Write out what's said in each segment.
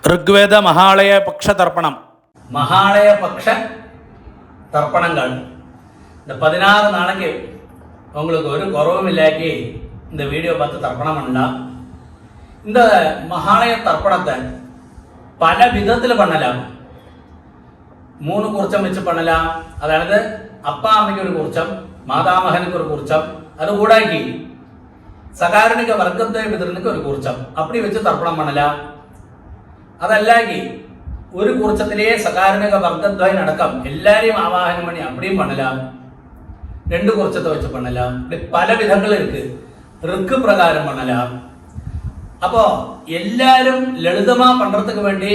ഋഗ്വേദ மகாலய பக்ஷ தர்ப்பணம். மகாலய பக்ஷ தர்ப்பணங்கள் இந்த 16 நாளைக்கு உங்களுக்கு ஒரு குறவும் இல்லாக்கி இந்த வீடியோ பார்த்து தர்ப்பணம் பண்ணலாம். இந்த மகாலய தர்ப்பணத்தை പല വിധത്തിൽ பண்ணலாம். 3 കുറിച്ചം വെച്ച് பண்ணலாம். അതായത് அப்பா அம்மைக்கு ஒரு കുറിച്ചം, മാതാമഹനുக்கு ஒரு കുറിച്ചം, அது கூடாக்கி சகாரணிக வர்க்கத்தை விதரனுக்கு ஒரு കുറിച്ചം அப்படி வச்சு தர்ப்பணம் பண்ணலாம். അതല്ലെങ്കിൽ ഒരു കുറിച്ചത്തിലെ സകാരണിക വർഗദ്വയം അടക്കം എല്ലാരെയും ആവാഹനം പണി അപ്പടിയും பண்ணலாம். 2 കുറിച്ചത്തെ വെച്ച് பண்ணலாம். இப்படி பல விதங்கள் இருக்கு. ഋക്ക് പ്രകാരം பண்ணலாம். அப்போ எல்லாரும் ലളിതമാ പண்றதுக்கு വേണ്ടി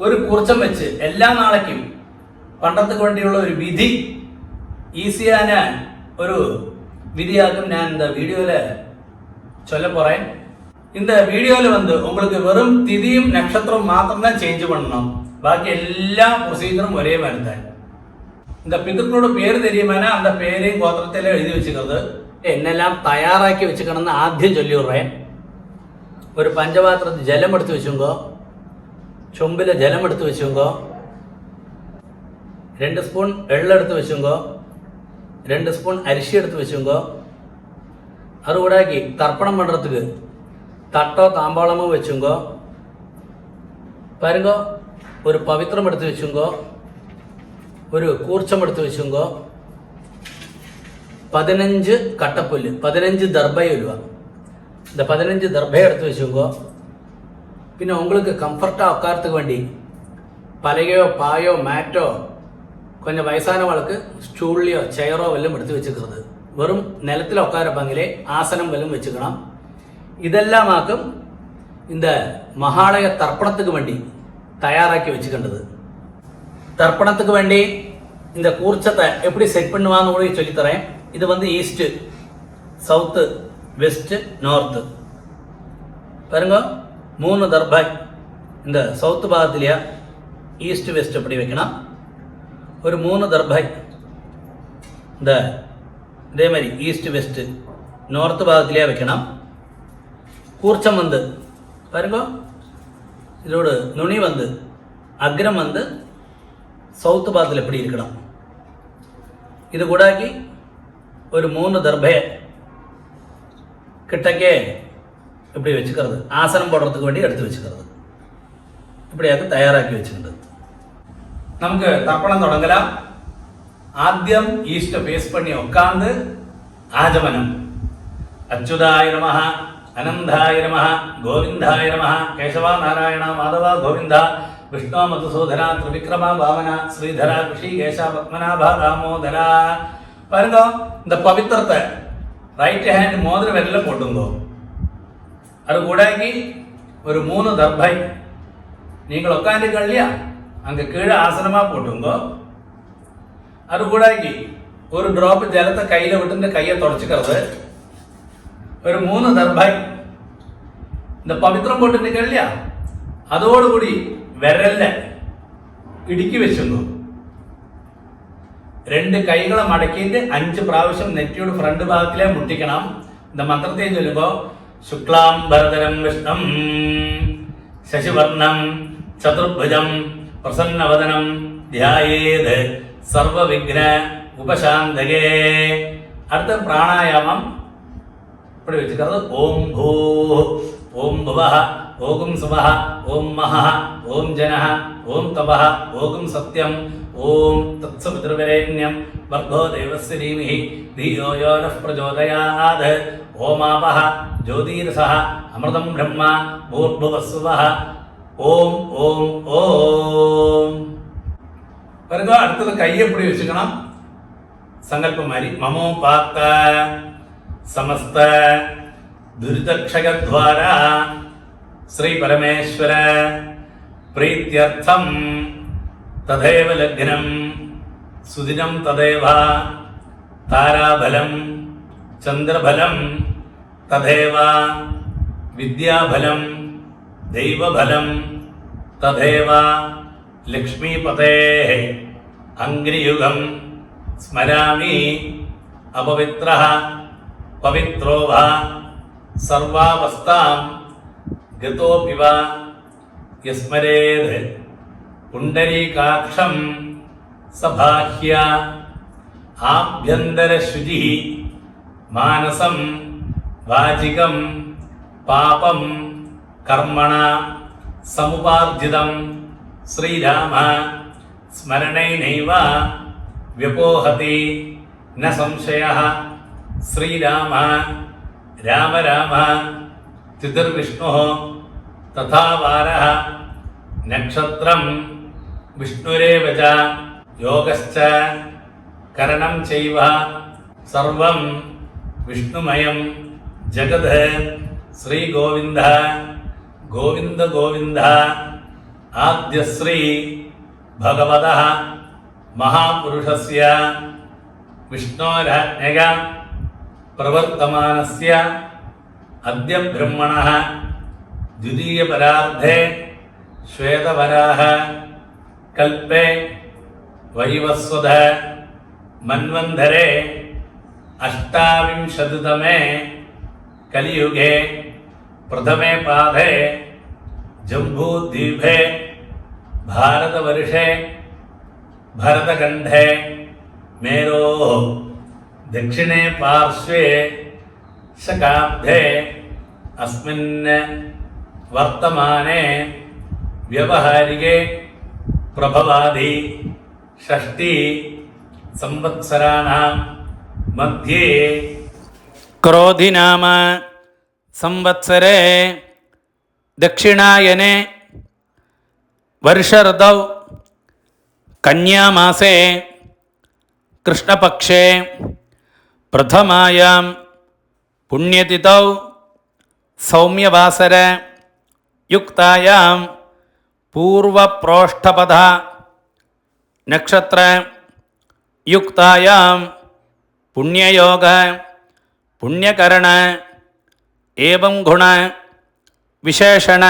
ഒരു കുറിച്ചം വെച്ച് എല്ലാ നാളേക്കും പண்றதுக்கு വേണ്ടിയുള്ള ഒരു വിധി ഈസിயான ഒരു விதியாகும் நான் இந்த வீடியோல சொல்ல போறேன். இந்த வீடியோல உங்களுக்கு வெறும் திதியும் நட்சத்திரம் மாத்திரம் தான் சேஞ்ச் பண்ணணும். பாக்கி எல்லா ப்ரொசீஜரும் ஒரே மாதிரி தான். இந்த பிதர்களோட பேர் தெரியுமானா அந்த பேரையும் கோத்திரத்தில எழுதி வச்சுக்கிறது. എന്നെല്ലാം തയ്യാറാക്കി വെച്ചിക്കണമെന്ന് ആദ്യം ചൊല്ലി വിടുறேன். ഒരു പഞ്ചപാത്രത്തിൽ ജലം എടുത്ത് വെച്ചുങ്കോ, ചൊമ്പിലെ ജലം എടുത്ത് വെച്ചുങ്കോ, 2 സ്പൂൺ എള്ള എടുത്ത് വെച്ചുങ്കോ, 2 സ്പൂൺ അരിശി എടുത്ത് വെച്ചുങ്കോ, അതുകൂടാക്കി തർപ്പണം പண்றதுக்கு തട്ടോ താമ്പാളമോ വെച്ചുങ്കോ, പാരുങ്കോ ഒരു പവിത്രം എടുത്ത് വെച്ചുങ്കോ, ഒരു കൂർച്ചം എടുത്ത് വെച്ചുങ്കോ, 15 കട്ടപ്പുല്ല്, 15 ദർഭയ ഉലുവ, இந்த 15 ദർഭയ എടുത്ത് വെച്ചുങ്കോ. പിന്നെ உங்களுக்கு கம்ஃபர்ட்டா உட்காரத்துக்கு வேண்டி பலகையோ பாயோ மேட்டோ கொஞ்சம் வயசானவளுக்கு ஸ்டூல்லையோ ചെയറോ വല്ലതും എടുത്ത് വെച്ചിരിക്കുന്നത്. വെറും നിലത്തിൽ ഉட்காரப்பங்கிலே ആസനം വല്ലതും വെച്ചുക്കണം. இதெல்லாம் ஆக்கும் இந்த மகாலய தர்ப்பணத்துக்கு வேண்டி தயாராக்கி வச்சுக்கின்றது. தர்ப்பணத்துக்கு வேண்டி இந்த கூர்ச்சத்தை எப்படி செட் பண்ணுவான்னு கூட சொல்லித்தரேன். இது ஈஸ்ட், சவுத்து, வெஸ்ட், நார்த்து. பாருங்க 3 தர்பாய் இந்த சவுத்து பாகத்திலேயே ஈஸ்ட் வெஸ்ட் எப்படி வைக்கணும். ஒரு 3 தர்பாய் இந்த இதே மாதிரி ஈஸ்ட் வெஸ்ட் நார்த்து பாகத்திலேயே வைக்கணும். കൂർച്ചം பாருங்க இதோட நுனி அக்ரம் சவுத்து பாகத்தில் எப்படி இருக்கணும். இது கூடாக்கி ஒரு 3 தர்பய கிட்டக்கே இப்படி வச்சுக்கிறது. ஆசனம் போடுறதுக்கு வேண்டி எடுத்து வச்சுக்கிறது. இப்படியாக தயாராக்கி வச்சுக்கிறது. നമുക്ക് തർപ്പണം തുടങ്ങലാം. ആദ്യം ഈസ്റ്റ് ഫേസ് പണി ഉட்கார்ந்து ആചമനം. അച്യുതായ നമഃ, അനന്തായ നമഃ, ഗോവിന്ദായ നമഃ, കേശവ നാരായണ മാധവ ഗോവിന്ദ, വിഷ്ണു മധുസൂദന ത്രിവിക്രമ വാമന ശ്രീധര ഋഷികേശ പത്മനാഭ ദാമോദര. பாருங்க இந்த பவித்திரத்தை ரைட் ஹேண்ட் மோதிர விரல்ல போட்டுங்கோ. அது கூடாக்கி ஒரு 3 தர்பை நீங்கள் உட்காந்துக்க இல்லையா அங்க கீழே ஆசனமா போட்டுங்கோ. அது கூடாக்கி ஒரு டிராப் ஜலத்தை கையில விட்டு கையை தொடச்சுக்கிறது. ஒரு 3 தர்பாய் இந்த பவித்திரம் போட்டு நிற்க இல்லையா அதோடு கூடி விரல்ல ഇടുക്കി വെച്ചുങ്ങോ. 2 കൈകളെ മടക്കിയിട്ട് 5 പ്രാവശ്യം നെറ്റിയുടെ ഫ്രണ്ട് ഭാഗത്തിലെ മുട്ടിക്കണം. இந்த മന്ത്രത്തെ ചൊല്ലുമ്പോ ശുക്ലാംബരധരം വിഷ്ണം ശശിവർണം ചതുർഭുജം പ്രസന്നവദനം ധ്യായേത് സർവവിഘ്ന ഉപശാന്തകേ. അടുത്ത പ്രാണായാമം இப்படி வச்சுக்கிறது. ஓம் பூ, ஓம் புவஹ, ஓகும் சுவஹ, ஓம் மஹஹ, ஓம் ஜனஹ, ஓம் தபஹ, ஓகும் சத்யம், ஓம் தத்சவிதுர்வரேண்யம் வர்கோ தேவஸ்ய தீமஹி धियो यो नः प्रचोदयात्. ஓமாபஹ ஜோதிர்சஹ அமிர்தம் பிரம்மா பூர்புவஸ்வஹ. ஓம் ஓம் ஓம். பாருங்க அடுத்தது கையை இப்படி வச்சுக்கணும். சங்கல்பம் மாதிரி மமோபாத்த समस्त दुरितक्षयद्वारा श्री परमेश्वर प्रीत्यर्थम तदेव लग्नं सुदिनं तदेव ताराबलं चंद्रबलं तदेव विद्याबलं दैवबलं तदेव लक्ष्मीपतेः अंग्रियुगं स्मरामि अपवित्रः पवित्रो वा सर्वावस्थां गतोऽपि वा യസ്മരേത് പുണ്ടരീകാക്ഷം സഭാഹ്യ ആഭ്യന്തരശുചി മാനസം വാചികം പാപം കർമ്മണ സമുപാർജിതം ശ്രീരാമ സ്മരണൈനൈവ വ്യപോഹതി ന സംശയഃ ശ്രീരാമ രാമ രാമ തിഥിർവിഷ്ണുഃ തഥാ വാരഃ നക്ഷത്രം വിഷ്ണുരേവ ച യോഗശ്ച കരണം ചൈവ സർവം വിഷ്ണുമയം ജഗത് ശ്രീഗോവിന്ദ ഗോവിന്ദ ഗോവിന്ദ ആദ്യശ്രീ ഭഗവതഃ മഹാപുരുഷസ്യ വിഷ്ണോരാജ്ഞയ പ്രവർത്തമാനസ്യ അദ്യ ബ്രഹ്മണഃ ദ്വിതീയപരാർദ്ധേ ശ്വേതവരാഹ കൽപ്പേ വൈവസ്വത മന്വന്തരേ അഷ്ടാവിംശതിതമേ കലിയുഗേ പ്രഥമേ പാദേ ജംബൂദ്വീപേ ഭാരതവർഷേ ഭരതഖണ്ഡേ മേരോः ദക്ഷിണേ പാർശ്വേ ശകാബ്ദേ അസ്മിൻ വർത്തമാനേ വ്യവഹാരികേ പ്രഭവാദി ഷഷ്ടി സംവത്സരാണാം മധ്യേ ക്രോധിനാമ സംവത്സരേ ദക്ഷിണായനെ വർഷഋതൗ കന്യാമാസേ കൃഷ്ണപക്ഷേ പ്രഥമായാം പുണ്യതിഥൗ സൗമ്യവാസര യുക്തായാം പൂർവപ്രോഷ്ഠപദ നക്ഷത്ര യുക്തായാം പുണ്യയോഗ പുണ്യകരണ ഏവം ഗുണ വിശേഷണ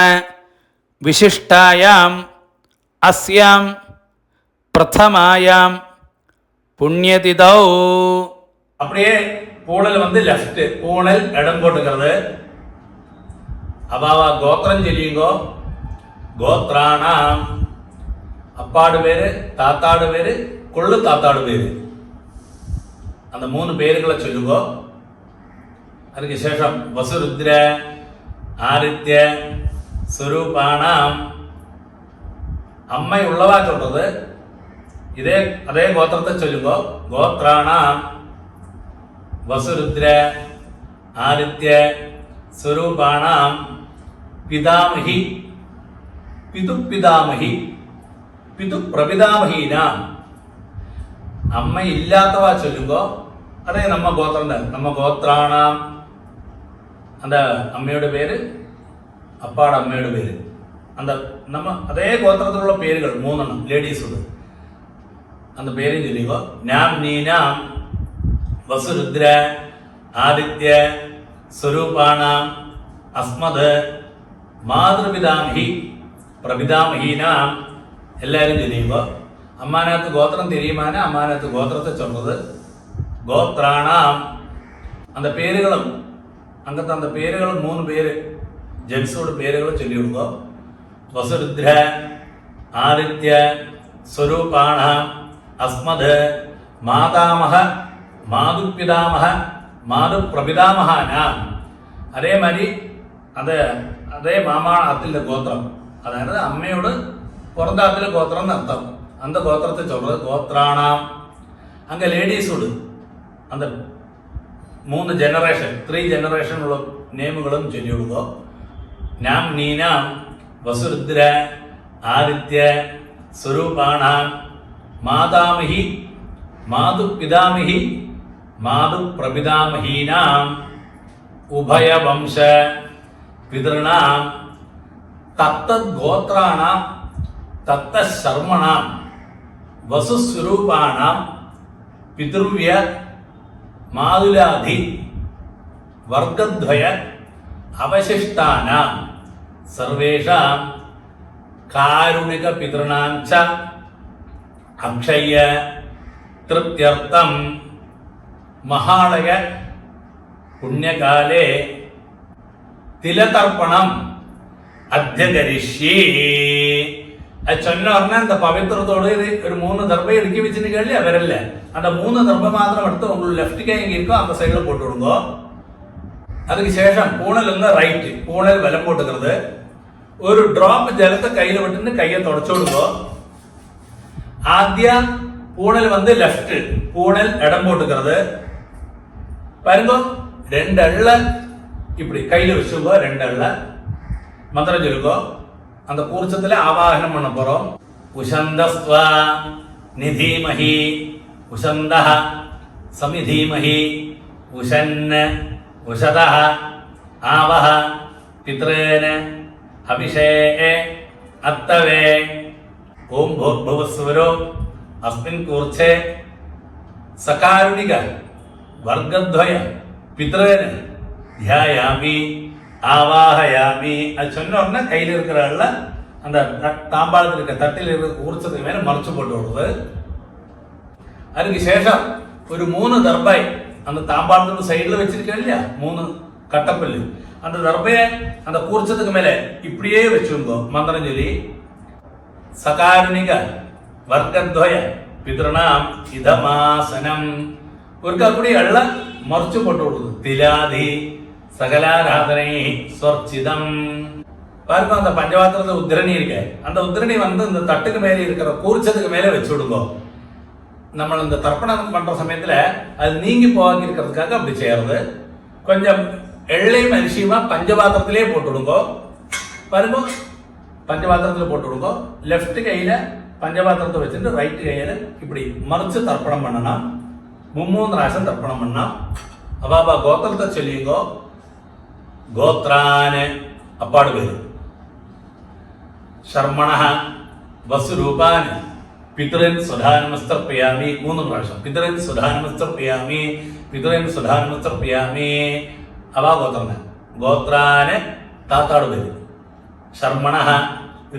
വിശിഷ്ടായാം അസ്യാം பிரதமாயாம் புண்ணியதிதௌ. அப்படியே பூணல் வந்து லெஃப்ட், பூணல் இடம் போட்டுக்கிறது. அப்பாவா கோத்திரம் சொல்லிங்கோ. கோத்ராணாம் அப்பாடு பேரு, தாத்தாடு பேரு, கொள்ளு தாத்தாடு பேரு, அந்த 3 பேருகளை சொல்லுங்கோ. அதுக்கு சேஷம் வசுருத்ர ஆதித்ய സ്വരൂപാണാം. അമ്മ ഉള്ളവാ ചൊന്നത് അതേ ഗോത്രത്തെ ചൊല്ലുമ്പോ ഗോത്രാണാം വസുരുദ്ര ആദിത്യ സ്വരൂപാണാം പിതാമഹി പിതുപിതാമഹി പിതുപ്രപിതാമഹീനാം. അമ്മ ഇല്ലാത്തവാ ചൊല്ലുമ്പോ അതേ നമ്മ ഗോത്രാണാം. அந்த അമ്മയുടെ പേര്, അപ്പാടെ അമ്മയുടെ പേര്, അതേ ഗോത്രത്തിലുള്ള പേരുകൾ 3 ലേഡീസ് அந்த பேரையும் சொல்லிக்கோ. நாம் நீனாம் வசுருத்ர ஆதித்ய സ്വരൂപാണാം അസ്മത് മാതൃപിതാമഹി പ്രപിതാമഹീനാം. എല്ലാവരും ചൊല്ലിയുമ്പോൾ അമ്മാനകത്ത് ഗോത്രം തിരിയുമാന അമ്മാനകത്ത് ഗോത്രത്തെ ചൊന്നത് ഗോത്രാണാം. அந்த പേരുകളും അങ്ങനത്തെ அந்த പേരുകളും 3 പേര് ജെൻസോട് പേരുകൾ ചൊല്ലിവിടുമ്പോ വസുരുദ്ര ആദിത്യ സ്വരൂപാണാം അസ്മത് മാതാമഹ മാതുപിതാമഹ മാതുപ്രപിതാമഹാനാം. അതേമാതിരി അതേ മാമാത്തിലെ ഗോത്രം, അതായത് അമ്മയോട് പുറന്താത്തിലെ ഗോത്രം എന്നർത്ഥം. அந்த ഗോത്രത്തെ ചൊല്ലുന്നത് ഗോത്രാണാം. അങ്ങ് ലേഡീസോട് அந்த 3 ജനറേഷൻ 3 ജനറേഷനുള്ള നേമുകളും ചൊല്ലിവിടുക. നാം നീനാം വസുരുദ്ര ആദിത്യ സ്വരൂപാണാം മാതാമഹി മാതുപിതാമഹി മാതുപ്രപിതാമഹീനാം ഉഭയവംശ പിതൃണാം തത്തദ്ഗോത്രാണാം തത്തശർമ്മണാം വസുസ്വരൂപാണാം പിതൃവ്യ മാതുലാധി വർഗദ്വയ അവശിഷ്ടാനാം സർവേഷാം കാരുണിക പിതൃണാം ച അക്ഷയ തൃപ്ത്യർത്ഥം മഹാളയ പുണ്യകാലേ തിലതർപ്പണം അധ്യകരിഷ്യേ. അത് ചൊല്ല പറഞ്ഞാൽ എന്താ പവിത്രത്തോട് ഇത് ഒരു 3 ദർഭ ഇടുക്കി വെച്ചിട്ട് കേൾലി അവരല്ല அந்த 3 ദർഭ മാത്രം എടുത്ത് உங்களுக்கு ലെഫ്റ്റ് കൈ ഇരിക്കും அந்த സൈഡിൽ போட்டு விடுங்க. அதுக்கு சேஷம் பூனல் வந்து ரைட்டு, பூனல் வலம் போட்டுக்கிறது. ஒரு டிராப் ஜலத்தை கையில விட்டு கையை தொடச்சு விடுங்க. ஆദ്യ பூனல் வந்து லெஃப்ட், பூனல் இடம் போட்டுக்கிறது. பாருங்க 2 எள்ள இப்படி கையில வச்சுக்கோ. 2 எள்ள மந்திரம் சொல்லுங்க. அந்த கூர்ச்சத்துல ஆவாகனம் பண்ண போறோம். உஷந்தஸ்வ நிதீமஹி, உஷந்தஹ சமிதீமஹி, உஷன்ன உஷதஹ ஆவஹ பித்ரேன அபிஷே அத்தவே. ஓம் பூர்ഭുവസ്സുവരോ അസ്മിൻ കൂർച്ചേ സകാരുണിക വർഗദ്വയ പിതൃന ധ്യായാമി ஆவாஹயாமி. அது சொன்ன உடனே கையில் இருக்கிற அந்த தாம்பாளத்தில் இருக்க தட்டில் இருக்கிற கூர்ச்சத்துக்கு மேலே மறைச்சு போட்டு விடுறது. அதுக்கு சேஷம் ஒரு 3 தர்பாய் அந்த தாம்பாளத்துக்கு சைடில் வச்சிருக்கேன் இல்லையா, 3 கட்டப்பல்லு, அந்த தர்பையை அந்த கூர்ச்சத்துக்கு மேலே இப்படியே வச்சுருந்தோ. மந்திரம் சொல்லி சகாருணிக വർഗദ്വയ പിതൃണാം ഇതമാസനം ഒരിക്കൽ കൂടി മറിച്ചു പോട്ട് കൊടുക്കുന്നു. തിലാധി சகலாராதனை ஸ்வர்ச்சிதம். பாருங்க அந்த பஞ்சபாத்திரத்தை உத்திரணி இருக்க, அந்த உத்திரணி வந்து இந்த தட்டுக்கு மேலே இருக்கிற கூர்ச்சத்துக்கு மேலே வச்சு விடுங்க. நம்ம இந்த தர்ப்பணம் பண்ற சமயத்துல அது நீங்கி போகாம இருக்கிறதுக்காக அப்படி செய்யறது. கொஞ்சம் எள்ளையும் அரிசியுமா பஞ்சபாத்திரத்திலே போட்டு விடுங்க. பாருங்க பஞ்சபாத்திரத்தில் போட்டு விடுங்க. லெஃப்ட் கையில பஞ்சபாத்திரத்தை வச்சுட்டு ரைட் கையில இப்படி மறைச்சு தர்ப்பணம் பண்ணணும். 3 പ്രാവശ്യം தர்ப்பணம் பண்ணலாம். அவாபா கோத்திரத்தை சொல்லிங்க. ഗോത്രാന് അപ്പാട് പേര്. ശർമ്മണഃ വസുരൂപാന് പിതൃൻ സുധാനമസ്തർപ്പയാമി. 3 പ്രാവശ്യം പിതൃൻ സുധാനമസ്തർപ്പയാമി, പിതൃൻ സുധാനമസ്തർപ്പയാമി. അവാ ഗോത്രന്. ഗോത്രാന് താത്താട് പേര്. ശർമ്മണഃ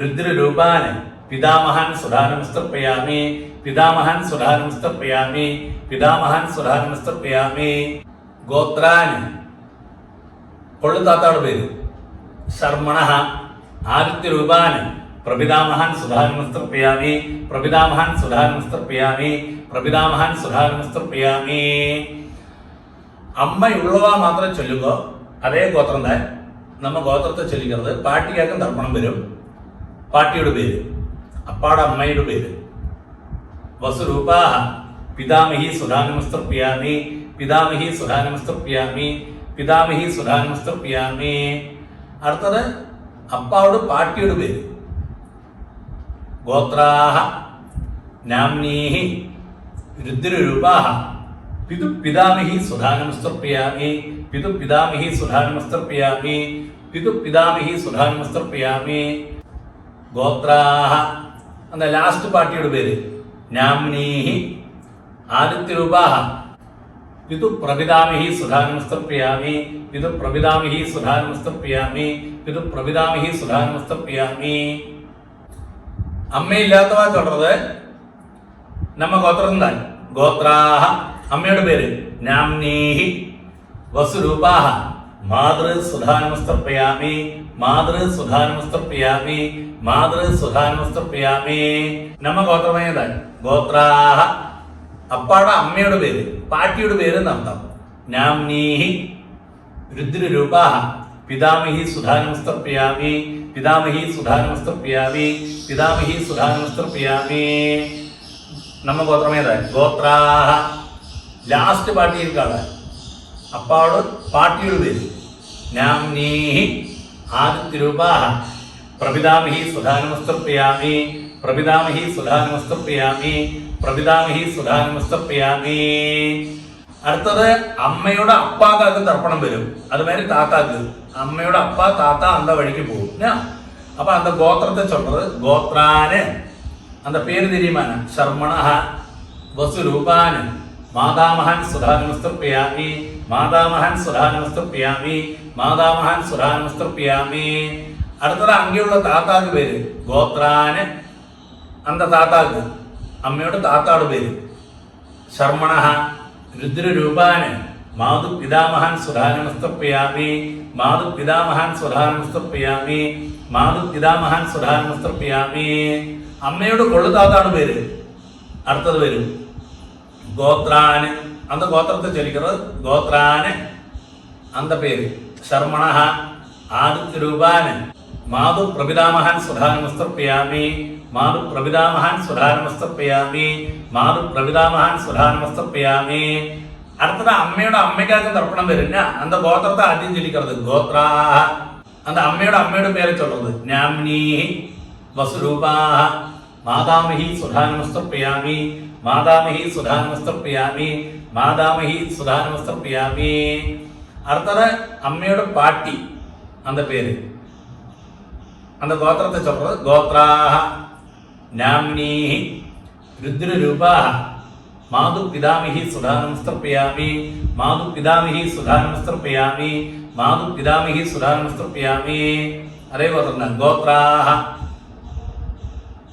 രുദ്രരൂപാന് പിതാമഹൻ സുധാനമസ്തർപ്പയാമി, പിതാമഹൻ സുധാനമസ്തർപ്പയാമി, പിതാമഹൻ സുധാനമസ്തർപ്പയാമി. ഗോത്രാന് കൊള്ളുതാത്താട് പേര്. ശർമ്മണഃ ആദിത്യരൂപാന് പ്രപിതാമഹൻ സുധാനമസ്തർപ്പയാമി, പ്രപിതാമഹൻ സുധാനമസ്തർപ്പയാമി, പ്രപിതാമഹൻ സുധാനമസ്തർപ്പയാമി. അമ്മയുള്ളവ മാത്രം ചൊല്ലുക. അതേ ഗോത്രം തന്നെ നമ്മ ഗോത്രത്തെ ചൊല്ലിക്കുന്നത്. പാട്ടിക്കാക്കും തർപ്പണം വരും. പാട്ടിയുടെ പേര്, അപ്പാടെ അമ്മയുടെ പേര്. വസുരൂപാഹ പിതാമഹി സുധാനമസ്തർപ്പയാമി, പിതാമഹി സുധാനമസ്തർപ്പയാമി, പിതാമഹി സുധാനമസ്തർപ്പയാമി. അടുത്തത് അപ്പാவோட പാട്ടിയുടെ പേര്. ഗോത്രാഹ നാംനീഹി രുദ്രരൂപാഹ പിതു പിതാമഹി സുധാനമസ്തർപ്പയാമി, പിതു പിതാമഹി സുധാനമസ്തർപ്പയാമി, പിതു പിതാമഹി സുധാനമസ്തർപ്പയാമി. ഗോത്രാഹ എന്ന ലാസ്റ്റ് പാട്ടിയുടെ പേര്. നാംനീഹി ആദിത്യരൂപാഹ പിതു പ്രപിതാമഹി സുധാനമസ്തർപ്പയാമി, പിതു പ്രപിതാമഹി സുധാനമസ്തർപ്പയാമി, പിതു പ്രപിതാമഹി സുധാനമസ്തർപ്പയാമി. അമ്മയില്ലാത്തവ തുടർന്നത് നമ്മ ഗോത്രം തന്നെ. ഗോത്രാഹ അമ്മയുടെ പേര്. നാംനീഹി വസുരൂപാഹ മാതൃ സുധാനമസ്തർപ്പയാമി, മാതൃ സുധാനമസ്തർപ്പയാമി, മാതൃ സുധാനമസ്തർപ്പയാമി. നമ്മ ഗോത്രമേതാണ്. ഗോത്രാഹ അപ്പാടെ അമ്മയുടെ പേര്, പാട്ടിയുടെ പേര് എന്നർത്ഥം. നാംനീഹി രുദ്രരൂപാഹ പിതാമഹി സുധാനമസ്തർപ്പയാമി, പിതാമഹി സുധാനമസ്തർപ്പയാമി, പിതാമഹി സുധാനമസ്തർപ്പയാമി. നമ്മ ഗോത്രമേതാണ്. ഗോത്രാഹ ലാസ്റ്റ് പാട്ടിയിരിക്കാണ്. അപ്പാട് പാട്ടിയുടെ പേര്. നാംനീഹി ആദിത്യരൂപാഹ പ്രപിതാമഹി സുധാനമസ്തർപ്പയാമി, പ്രപിതാമഹി സുധാനമസ്തർപ്പയാമി, പ്രപിതാമഹി സുധാനമസ്തർപ്പയാമി. അടുത്തത് അമ്മയുടെ അപ്പാക്കാക്ക് തർപ്പണം വരും. അതുമാതിരി താത്താക്ക്. അമ്മയുടെ അപ്പ താത്ത അന്ത വഴിക്ക് പോകും. അപ്പൊ അന്ത ഗോത്രത്തെ ചൊല്ലത്. ഗോത്രാന് അന്ത പേര് തിരിയുമാന. ശർമ്മണഃ വസുരൂപാന് മാതാമഹൻ സുധാനമസ്തർപ്പയാമി, മാതാമഹൻ സുധാനമസ്തർപ്പയാമി, മാതാമഹൻ സുധാനമസ്തർപ്പയാമി. അടുത്തത് അങ്കയുള്ള താത്താക്ക് പേര്. ഗോത്രാന് അന്ത താത്താക്ക് അമ്മയുടെ താത്താട് പേര്. ശർമ്മണഃ രുദ്രരൂപാന് മാതു പിതാമഹൻ സുധാനമസ്തർപ്പയാമി, മാതു പിതാമഹൻ സുധാനമസ്തർപ്പയാമി, മാതു പിതാമഹാൻ സുധാനമസ്തർപ്പയാമി. അമ്മയോട് കൊള്ളുതാതാണ് പേര്. അടുത്തത് വരും ഗോത്രാന്. അന്ത ഗോത്രത്തെ ചൊല്ലിക്കുന്നത് ഗോത്രാന്. അന്ത പേര് ശർമ്മണ ആദിത്യരൂപാന്. മാതു പ്രപിതാമഹാൻ സുധാനമസ്തർപ്പയാമി. മാതു പ്രപിതാമഹാൻ സുധാനമസ്തർപ്പയാമി. മാതു പ്രപിതാമഹാൻ സുധാനമസ്തർപ്പയാമി. അടുത്തത് അമ്മയുടെ അമ്മയ്ക്കാർക്ക് തർപ്പണം വരുന്ന അന്ത ഗോത്രത്തെ ആദ്യം ചൊല്ലിക്കുന്നത് ഗോത്രാ. അന്ത അമ്മയുടെ പേരെ ചൊല്ലുന്നത് നാംനീ വസുരൂപാ. മാതാമഹി സുധാനമസ്തർപ്പയാമി. മാതാമഹി സുധാനമസ്തർപ്പയാമി. മാതാമഹി സുധാനമസ്തർപ്പയാമി. അടുത്തത് അമ്മയുടെ പാട്ടി അന്ത പേര് അന്ത ഗോത്രത്തെ ചൊല്ലുന്നത് ഗോത്രാ. നാംനീ രുദ്രരൂപാ. മാതു പിതാമഹി സുധാനമസ്തർപ്പയാമി. മാതു പിതാമഹി സുധാനമസ്തർപ്പയാമി. മാതു പിതാമഹി സുധാനമസ്തർപ്പയാമി. അതേപോലെ തന്നെ ഗോത്രാ.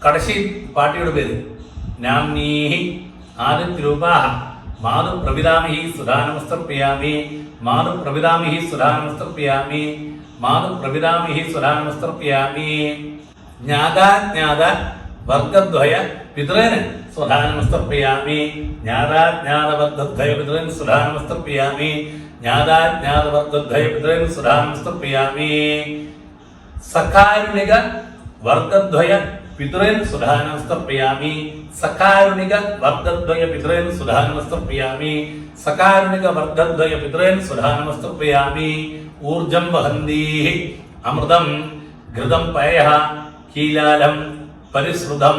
കടശി പാട്ടിയുടെ പേര് നാംനീ ആദിത്യരൂപാ. മാതു പ്രപിതാമഹി സുധാനമസ്തർപ്പയാമി. മാതു പ്രപിതാമഹി സുധാനമസ്തർപ്പയാമി. മാതു പ്രപിതാമഹി സുധാനമസ്തർപ്പയാമി. ജ്ഞാതാജ്ഞാത വർഗദ്വയ പിതൃന് സുധാനമസ്തർപ്പയാമി. ജ്ഞാതാജ്ഞാത വർഗദ്വയ പിതൃന് സുധാനമസ്തർപ്പയാമി. ജ്ഞാതാജ്ഞാത വർഗദ്വയ പിതൃന് സുധാനമസ്തർപ്പയാമി. സഖാരുണിക വർഗദ്വയ പിതൃന് സുധാനമസ്തർപ്പയാമി. സഖാരുണിക വർഗദ്വയ പിതൃന് സുധാനമസ്തർപ്പയാമി. സഖാരുണിക വർഗദ്വയ പിതൃന് സുധാനമസ്തർപ്പയാമി. ഊർജം വഹന്തി അമൃതം ഘൃതം പയഃ കീലാലം പരിശ്രുതം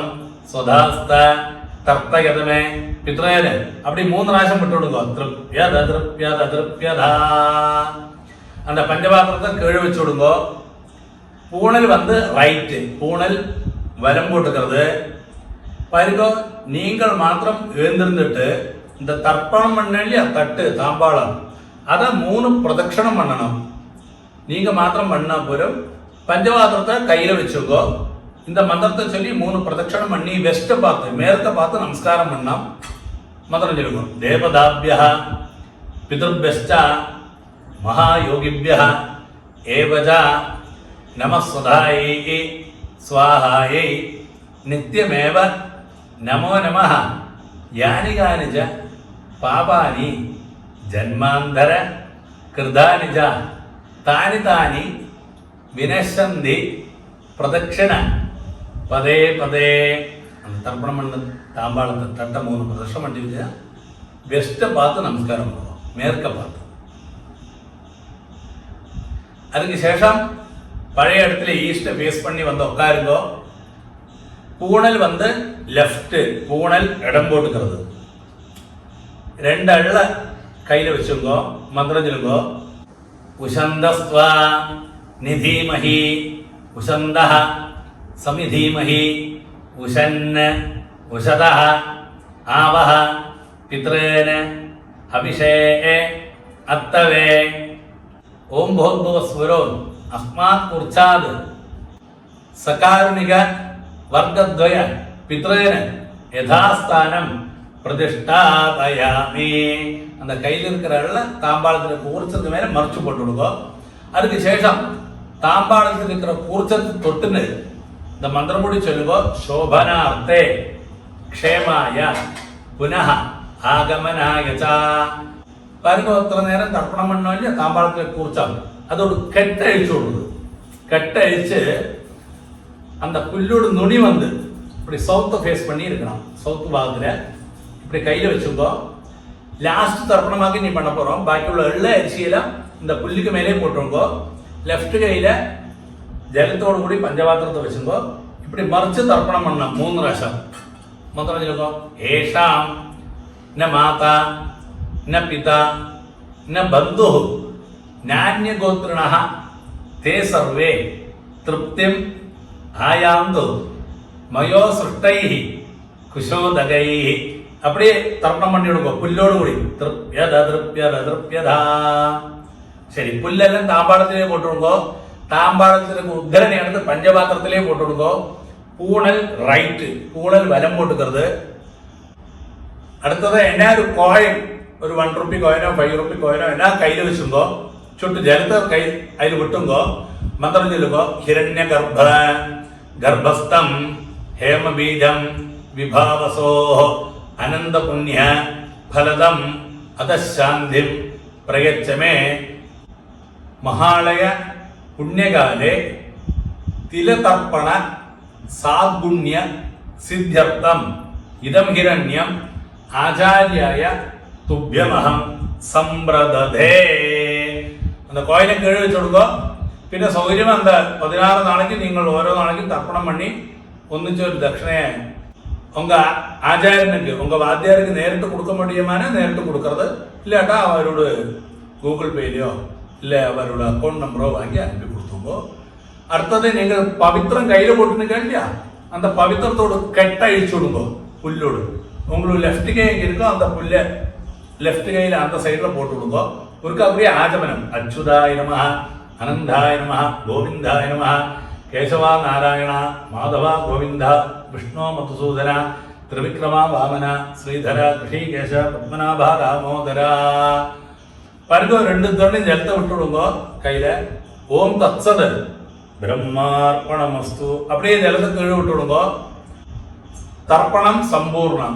സ്വധാസ്ത തർപ്പയതമേ പിതൃന്. அப்படி 3 പ്രാവശ്യം വിട്ടുകൊടുക്കുക. തൃപ്യത തൃപ്യത തൃപ്യത. அந்த பஞ்சபாத்திரத்தை கீழே வச்சு விடுங்கோ. பூணல் ரைட்டு, பூணல் வலம் போட்டுக்கிறது. பாருங்க, நீங்கள் மாத்திரம் எழுந்திருந்துட்டு இந்த தர்ப்பணம் பண்ண இல்லையா தட்டு தாம்பாளம் அதை 3 பிரதட்சணம் பண்ணணும். நீங்க மாத்திரம் பண்ணா போதும். பஞ்சபாத்திரத்தை கையில வச்சுக்கோ. இந்த மந்திரத்தை சொல்லி 3 பிரதட்சணம் பண்ணி வெஸ்ட பார்த்து மேற்க பார்த்து நமஸ்காரம் பண்ணோம். மந்திரம் சொல்லுங்க. தேவதாபியா பிதர்பியஸ்ச மகாயோகிபியா ஏவஜா நமஸ்வதாயை സ്വാഹായൈ നിത്യമേവ നമോ നമഃ. യാനി കാനി ച പാപാനി ജന്മാന്തര കൃതാനി ച താനി താനി വിനശ്യന്തി പ്രദക്ഷിണ പദേ പദേ. തർപ്പണം പണ്ട് താമ്പാളത്ത് തട്ട 3 പ്രദക്ഷിണം പണ്ടി വെച്ചാൽ വെസ്റ്റ് பார்த்து நமஸ்காரம் பண்ணுவோம், மேற்க பார்த்து. அதுக்கு சேஷம் பழைய இடத்துல ஈஸ்ட பேஸ் பண்ணி உட்காருங்கோ. பூணல் லெஃப்ட், பூணல் இடம் போட்டுக்கிறது. 2 அள்ள கையில வச்சுங்கோ. மந்திரம் சொல்லுங்கோ. உஷந்தஸ்வா நிதீமஹி உஷந்தஹ சமிதீமஹி உஷன்ன உஷதஹ ஆவஹ பித்ரேன அபிஷே அத்தவே. ஓம் भूर्भुव स्वरो अस्मात् पुरुषात् सकारुणिक वर्गद्वय पितृन यथास्थानं प्रतिष्ठापयामि. அந்த கையில் இருக்கிற தாம்பாளத்தில் கூர்ச்சத்துக்கு மேலே மறைச்சு போட்டு விடுங்கோ. அதுக்கு சேஷம் தாம்பாளத்தில் இருக்கிற கூர்ச்சத்து தொட்டுன்னு இந்த மந்திரம் கூடி சொல்லுங்கோ. சோபனார்த்தே க்ஷேமாய புனः ஆகமனாய ச. பாருங்க, ஒருத்தர நேரம் தர்ப்பணம் பண்ணோம் இல்லையா, தாம்பாளத்தில் கூர்ச்சாங்க. அதோட கெட்ட அழிச்சு விடுது. கெட்ட அழிச்சு அந்த புல்லோட நுனி இப்படி சவுத்தை ஃபேஸ் பண்ணி இருக்கணும். சவுத்து பாகத்தில் இப்படி கையில் வச்சுக்கோ. லாஸ்ட் தர்ப்பணமாக நீ பண்ண போகிறோம். பாக்கி உள்ள எள்ள அரிசியெல்லாம் இந்த புல்லுக்கு மேலே போட்டுருங்கோ. லெஃப்ட் கையில் ஜலத்தோடு கூடி பஞ்சபாத்திரத்தை வச்சுங்கோ. இப்படி மறைச்சு தர்ப்பணம் பண்ணலாம் 3 പ്രാവശ്യം. மந்திரம் சொல்லுங்கோ. ஏஷாம் ந மாதா ந பிதா ந பந்து நானியகோத்ரிணः ते सर्वे तृप्तिम आयान्तु मयो सृष्टैः कुशोदगैः. அப்படியே தர்ப்பணம் பண்ணி விடுங்க புல்லோடு கூடி. திருப்யத திருப்யத திருப்யதா. சரி, புல்லெல்லாம் தாம்பாளத்திலே போட்டுவிடுங்கோ. தாம்பாளத்திற்கு உத்தரணி எடுத்து பஞ்சபாத்திரத்திலே போட்டுவிடுங்கோ. பூணல் ரைட்டு, பூணல் வலம் போட்டுக்கிறது. അടുത്തത് എന്നാ ഒരു കോയിൻ, ഒരു 1 റുപ്പി കോയിനോ 5 റുപ്പി കോയിനോ എന്നാ കയ്യിൽ വെച്ചുങ്കോ. ചുട്ട് ജലത്തെ കൈ അതിൽ വിട്ടുങ്കോ. മന്ത്രം ചൊല്ലുമ്പോ ഹിരണ്യഗർഭ ഗർഭസ്ഥം ഹേമബീജം വിഭാവസോ അനന്തപുണ്യ ഫലദം അധശാന്തിം പ്രയച്ഛമേ മഹാളയ പുണ്യകാലേ തിലതർപ്പണ സാഗുണ്യ സിദ്ധ്യർത്ഥം ഇദം ഹിരണ്യം ആചാര്യായ തുഭ്യമഹം സമ്പ്രദധേ. அந்த கோயிலை கீழே வச்சு கொடுக்கோ. പിന്നെ സൗകര്യം എന്താ 16 നാളേക്ക് നിങ്ങൾ ഓരോ നാളേക്കും തർപ്പണം പണി ഒന്നിച്ച് ഒരു ദക്ഷിണയെ உங்க ஆச்சாரியனுக்கு உங்க வாத்தியாருக்கு நேரிட்டு கொடுக்க முடியுமானா நேரிட்டு கொடுக்கறது, இல்லாட்டா அவரோட கூகுள் பேலையோ இல்லை அவரோட அக்கௌண்ட் நம்பரோ வாங்கி அனுப்பி கொடுத்துங்கோ. அடுத்தது நீங்கள் பவித்திரம் கையில் போட்டுன்னு கேள்வியா, அந்த பவித்திரத்தோடு கெட்ட அழிச்சு விடுங்கோ புல்லோடு. உங்களுக்கு லெஃப்ட் கை எங்கே இருக்கோ அந்த புல்லை லெஃப்ட் கையில் அந்த சைடில் போட்டு விடுங்கோ. ஒருக்கு அப்படியே ஆஜமனம் அச்சுதாய நமஹ அனந்தாய நமஹ கோவிந்தாய நமஹ കേശവാ നാരായണ മാധവ ഗോവിന്ദ വിഷ്ണു മധുസൂദന ത്രിവിക്രമ വാമന ശ്രീധര ഋഷികേശ പത്മനാഭ ദാമോദര പരഗോ 2 തൊണ്ണി ജലത്തെ വിട്ടുവിടുമ്പോ കയ്യില് ഓം തത്സത് ബ്രഹ്മാർപ്പണമസ്തു அப்படியே ജലത്തെ കീഴ് വിട്ടുവിടുമ്പോ തർപ്പണം സമ്പൂർണം